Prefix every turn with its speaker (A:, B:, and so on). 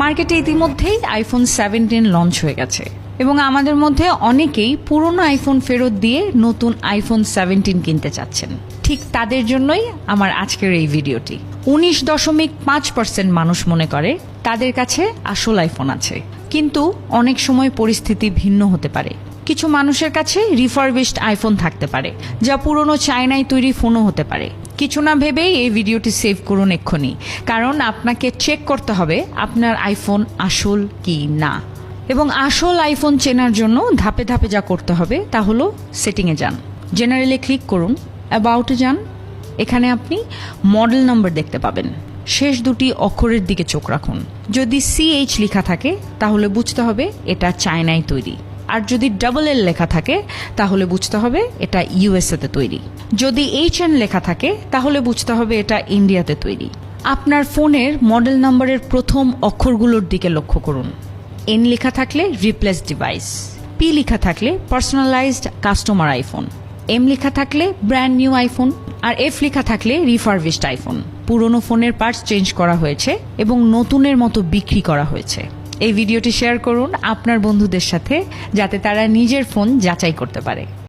A: মার্কেটে ইতিমধ্যেই iPhone 17 launch হয়ে গেছে এবং আমাদের মধ্যে অনেকেই পুরনো আইফোন ফেরত দিয়ে নতুন আইফোন 17 কিনতে চাচ্ছেন। ঠিক তাদের জন্যই আমার আজকের এই ভিডিওটি। 19.5% মানুষ মনে করে তাদের কাছে আসল আইফোন আছে, কিন্তু অনেক সময় পরিস্থিতি ভিন্ন হতে পারে। কিছু মানুষের কাছে রিফারবিশড আইফোন থাকতে পারে, যা পুরনো চায়নায় তৈরি ফোনও হতে পারে। কিছু না ভেবেই এই ভিডিওটি সেভ করুন এক্ষুনি, কারণ আপনাকে চেক করতে হবে আপনার আইফোন আসল কি না। এবং আসল আইফোন চেনার জন্য ধাপে ধাপে যা করতে হবে তা হলো সেটিংয়ে যান, জেনারেলে ক্লিক করুন, অ্যাবাউটে যান। এখানে আপনি মডেল নাম্বার দেখতে পাবেন। শেষ দুটি অক্ষরের দিকে চোখ রাখুন। যদি CH লেখা থাকে তাহলে বুঝতে হবে এটা চায়নায় তৈরি, আর যদি LL লেখা থাকে তাহলে বুঝতে হবে এটা USA-তে তৈরি। যদি HN লেখা থাকে তাহলে বুঝতে হবে এটা ইন্ডিয়াতে তৈরি। আপনার ফোনের মডেল নাম্বারের প্রথম অক্ষরগুলোর দিকে লক্ষ্য করুন। N লেখা থাকলে রিপ্লেস ডিভাইস, P লেখা থাকলে পার্সোনালাইজড কাস্টমার আইফোন, M লেখা থাকলে ব্র্যান্ড নিউ আইফোন, আর F লেখা থাকলে রিফারবিশড আইফোন। পুরনো ফোনের পার্টস চেঞ্জ করা হয়েছে এবং নতুনের মতো বিক্রি করা হয়েছে। এই ভিডিওটি শেয়ার করুন আপনার বন্ধুদের সাথে, যাতে তারা নিজের ফোন যাচাই করতে পারে।